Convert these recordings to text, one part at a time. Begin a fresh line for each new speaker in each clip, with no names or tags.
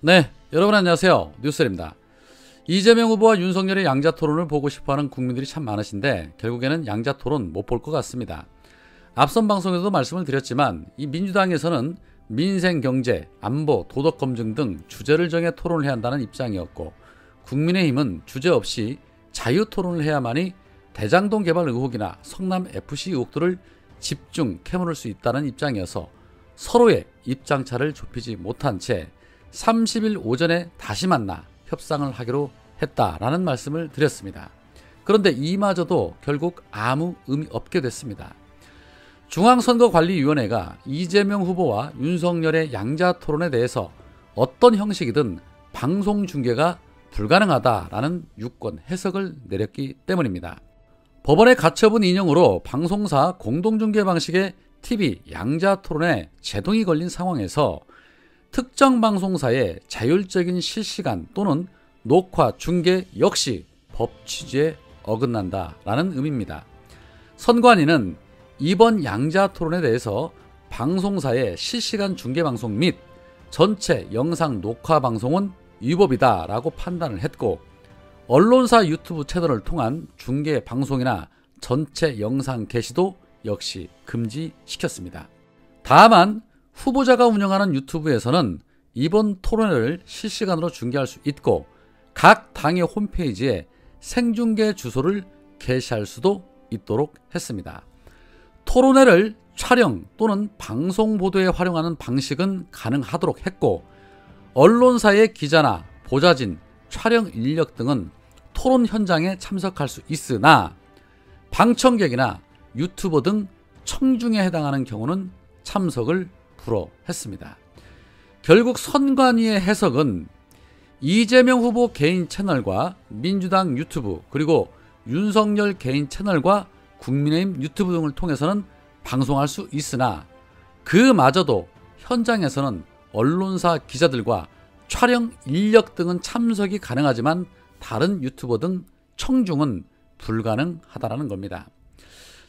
네, 여러분 안녕하세요. 뉴스입니다. 이재명 후보와 윤석열의 양자토론을 보고 싶어하는 국민들이 참 많으신데 결국에는 양자토론 못 볼 것 같습니다. 앞선 방송에서도 말씀을 드렸지만 이 민주당에서는 민생, 경제, 안보, 도덕 검증 등 주제를 정해 토론을 해야 한다는 입장이었고, 국민의힘은 주제 없이 자유 토론을 해야만이 대장동 개발 의혹이나 성남FC 의혹들을 집중 캐물을 수 있다는 입장이어서 서로의 입장차를 좁히지 못한 채 30일 오전에 다시 만나 협상을 하기로 했다라는 말씀을 드렸습니다. 그런데 이마저도 결국 아무 의미 없게 됐습니다. 중앙선거관리위원회가 이재명 후보와 윤석열의 양자토론에 대해서 어떤 형식이든 방송 중계가 불가능하다라는 유권 해석을 내렸기 때문입니다. 법원의 가처분 인용으로 방송사 공동중계 방식의 TV 양자토론에 제동이 걸린 상황에서 특정 방송사의 자율적인 실시간 또는 녹화, 중계 역시 법 취지에 어긋난다라는 의미입니다. 선관위는 이번 양자토론에 대해서 방송사의 실시간 중계방송 및 전체 영상 녹화 방송은 위법이다라고 판단을 했고, 언론사 유튜브 채널을 통한 중계 방송이나 전체 영상 게시도 역시 금지시켰습니다. 다만 후보자가 운영하는 유튜브에서는 이번 토론회를 실시간으로 중계할 수 있고 각 당의 홈페이지에 생중계 주소를 게시할 수도 있도록 했습니다. 토론회를 촬영 또는 방송 보도에 활용하는 방식은 가능하도록 했고, 언론사의 기자나 보좌진, 촬영 인력 등은 토론 현장에 참석할 수 있으나 방청객이나 유튜버 등 청중에 해당하는 경우는 참석을 불허했습니다. 결국 선관위의 해석은 이재명 후보 개인 채널과 민주당 유튜브, 그리고 윤석열 개인 채널과 국민의힘 유튜브 등을 통해서는 방송할 수 있으나 그마저도 현장에서는 언론사 기자들과 촬영 인력 등은 참석이 가능하지만 다른 유튜버 등 청중은 불가능하다는 겁니다.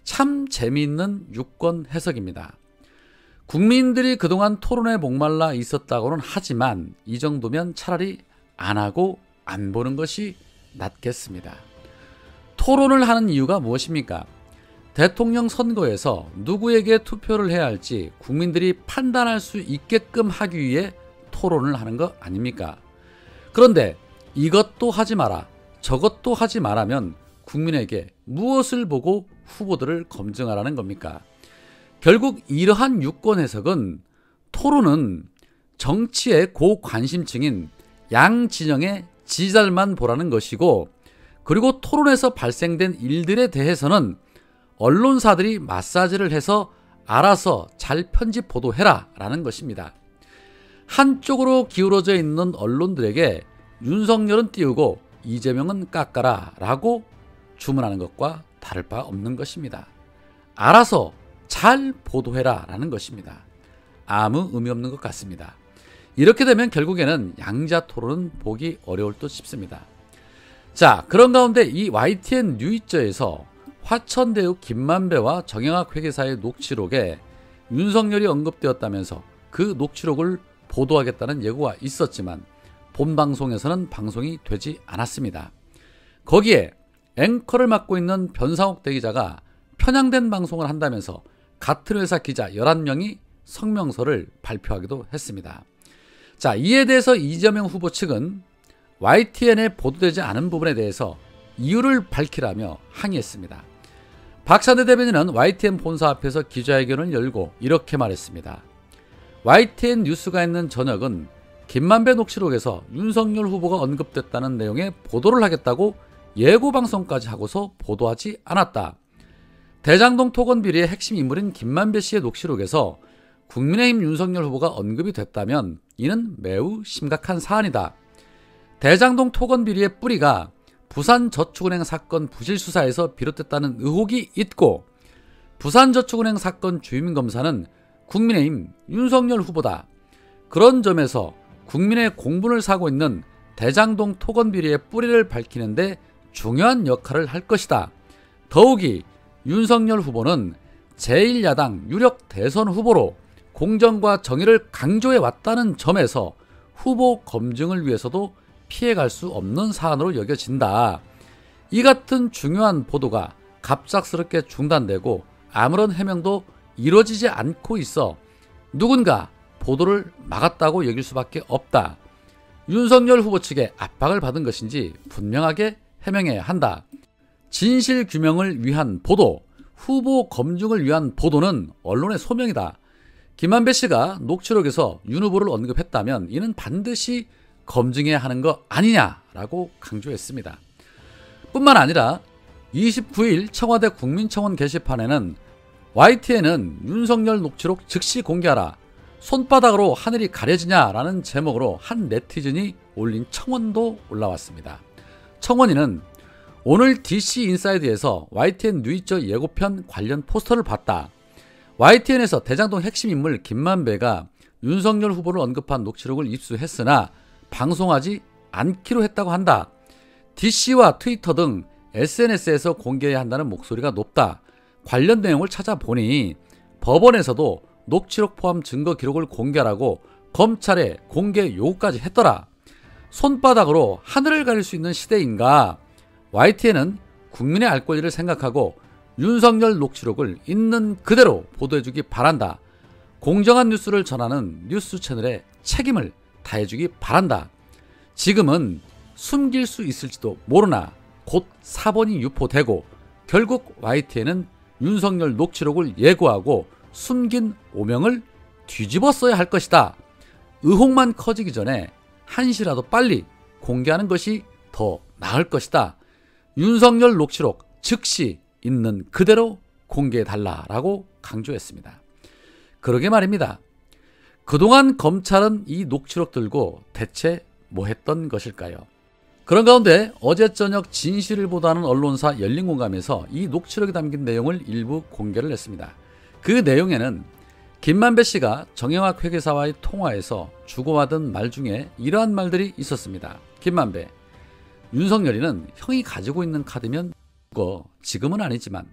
참 재미있는 유권 해석입니다. 국민들이 그동안 토론에 목말라 있었다고는 하지만 이 정도면 차라리 안 하고 안 보는 것이 낫겠습니다. 토론을 하는 이유가 무엇입니까? 대통령 선거에서 누구에게 투표를 해야 할지 국민들이 판단할 수 있게끔 하기 위해 토론을 하는 거 아닙니까? 그런데 이것도 하지 마라, 저것도 하지 마라면 국민에게 무엇을 보고 후보들을 검증하라는 겁니까? 결국 이러한 유권 해석은 토론은 정치의 고관심층인 양 진영의 지지자들만 보라는 것이고, 그리고 토론에서 발생된 일들에 대해서는 언론사들이 마사지를 해서 알아서 잘 편집 보도해라 라는 것입니다. 한쪽으로 기울어져 있는 언론들에게 윤석열은 띄우고 이재명은 깎아라 라고 주문하는 것과 다를 바 없는 것입니다. 알아서 잘 보도해라 라는 것입니다. 아무 의미 없는 것 같습니다. 이렇게 되면 결국에는 양자토론은 보기 어려울 듯 싶습니다. 자, 그런 가운데 이 YTN 뉴이저에서 화천대유 김만배와 정영학 회계사의 녹취록에 윤석열이 언급되었다면서 그 녹취록을 보도하겠다는 예고가 있었지만 본방송에서는 방송이 되지 않았습니다. 거기에 앵커를 맡고 있는 변상욱 대기자가 편향된 방송을 한다면서 같은 회사 기자 11명이 성명서를 발표하기도 했습니다. 자, 이에 대해서 이재명 후보 측은 YTN에 보도되지 않은 부분에 대해서 이유를 밝히라며 항의했습니다. 박찬대 대변인은 YTN 본사 앞에서 기자회견을 열고 이렇게 말했습니다. YTN 뉴스가 있는 저녁은 김만배 녹취록에서 윤석열 후보가 언급됐다는 내용의 보도를 하겠다고 예고방송까지 하고서 보도하지 않았다. 대장동 토건 비리의 핵심 인물인 김만배 씨의 녹취록에서 국민의힘 윤석열 후보가 언급이 됐다면 이는 매우 심각한 사안이다. 대장동 토건 비리의 뿌리가 부산저축은행 사건 부실수사에서 비롯됐다는 의혹이 있고, 부산저축은행 사건 주임검사는 국민의힘 윤석열 후보다. 그런 점에서 국민의 공분을 사고 있는 대장동 토건 비리의 뿌리를 밝히는데 중요한 역할을 할 것이다. 더욱이 윤석열 후보는 제1야당 유력 대선 후보로 공정과 정의를 강조해 왔다는 점에서 후보 검증을 위해서도 피해갈 수 없는 사안으로 여겨진다. 이 같은 중요한 보도가 갑작스럽게 중단되고 아무런 해명도 이루어지지 않고 있어 누군가 보도를 막았다고 여길 수밖에 없다. 윤석열 후보 측의 압박을 받은 것인지 분명하게 해명해야 한다. 진실 규명을 위한 보도, 후보 검증을 위한 보도는 언론의 소명이다. 김만배 씨가 녹취록에서 윤 후보를 언급했다면 이는 반드시 검증해야 하는 거 아니냐라고 강조했습니다. 뿐만 아니라 29일 청와대 국민청원 게시판에는 YTN은 윤석열 녹취록 즉시 공개하라. 손바닥으로 하늘이 가려지냐라는 제목으로 한 네티즌이 올린 청원도 올라왔습니다. 청원인은 오늘 DC 인사이드에서 YTN 뉴이처 예고편 관련 포스터를 봤다. YTN에서 대장동 핵심 인물 김만배가 윤석열 후보를 언급한 녹취록을 입수했으나 방송하지 않기로 했다고 한다. DC와 트위터 등 SNS에서 공개해야 한다는 목소리가 높다. 관련 내용을 찾아보니 법원에서도 녹취록 포함 증거 기록을 공개하라고 검찰에 공개 요구까지 했더라. 손바닥으로 하늘을 가릴 수 있는 시대인가? YTN은 국민의 알 권리를 생각하고 윤석열 녹취록을 있는 그대로 보도해주기 바란다. 공정한 뉴스를 전하는 뉴스 채널의 책임을 다해주기 바란다. 지금은 숨길 수 있을지도 모르나 곧 사본이 유포되고 결국 YTN은 윤석열 녹취록을 예고하고 숨긴 오명을 뒤집어 써야 할 것이다. 의혹만 커지기 전에 한시라도 빨리 공개하는 것이 더 나을 것이다. 윤석열 녹취록 즉시 있는 그대로 공개해달라라고 강조했습니다. 그러게 말입니다. 그동안 검찰은 이 녹취록 들고 대체 뭐 했던 것일까요? 그런 가운데 어제 저녁 진실을 보도하는 언론사 열린공감에서 이 녹취록에 담긴 내용을 일부 공개를 했습니다. 그 내용에는 김만배 씨가 정영학 회계사와의 통화에서 주고받은 말 중에 이러한 말들이 있었습니다. 김만배, 윤석열이는 형이 가지고 있는 카드면 그거 지금은 아니지만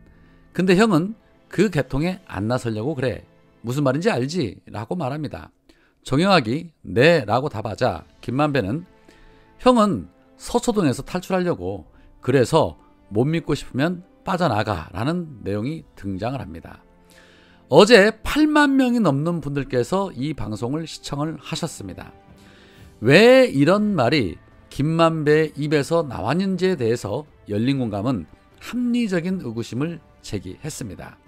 근데 형은 그 개통에 안 나서려고 그래. 무슨 말인지 알지? 라고 말합니다. 정영학이 네 라고 답하자 김만배는 형은 서초동에서 탈출하려고 그래서 못 믿고 싶으면 빠져나가 라는 내용이 등장을 합니다. 어제 8만 명이 넘는 분들께서 이 방송을 시청을 하셨습니다. 왜 이런 말이 김만배 입에서 나왔는지에 대해서 열린공감은 합리적인 의구심을 제기했습니다.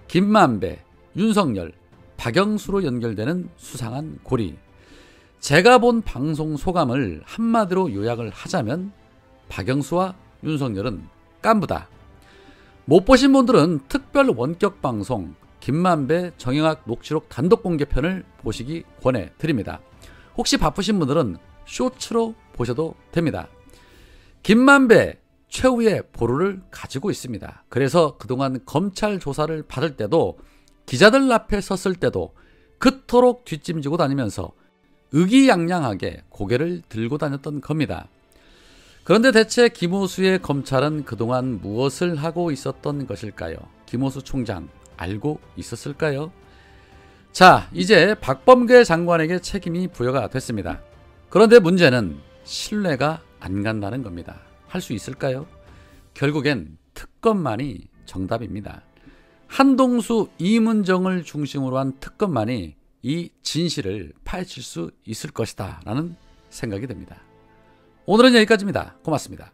김만배, 윤석열, 박영수로 연결되는 수상한 고리. 제가 본 방송 소감을 한마디로 요약을 하자면 박영수와 윤석열은 깐부다. 못 보신 분들은 특별 원격 방송 김만배 정영학 녹취록 단독 공개편을 보시기 권해드립니다. 혹시 바쁘신 분들은 쇼츠로 보셔도 됩니다. 김만배 최후의 보루를 가지고 있습니다. 그래서 그동안 검찰 조사를 받을 때도 기자들 앞에 섰을 때도 그토록 뒷짐지고 다니면서 의기양양하게 고개를 들고 다녔던 겁니다. 그런데 대체 김호수의 검찰은 그동안 무엇을 하고 있었던 것일까요? 김호수 총장 알고 있었을까요? 자, 이제 박범계 장관에게 책임이 부여가 됐습니다. 그런데 문제는 신뢰가 안 간다는 겁니다. 할 수 있을까요? 결국엔 특검만이 정답입니다. 한동수, 이문정을 중심으로 한 특검만이 이 진실을 파헤칠 수 있을 것이다 라는 생각이 듭니다. 오늘은 여기까지입니다. 고맙습니다.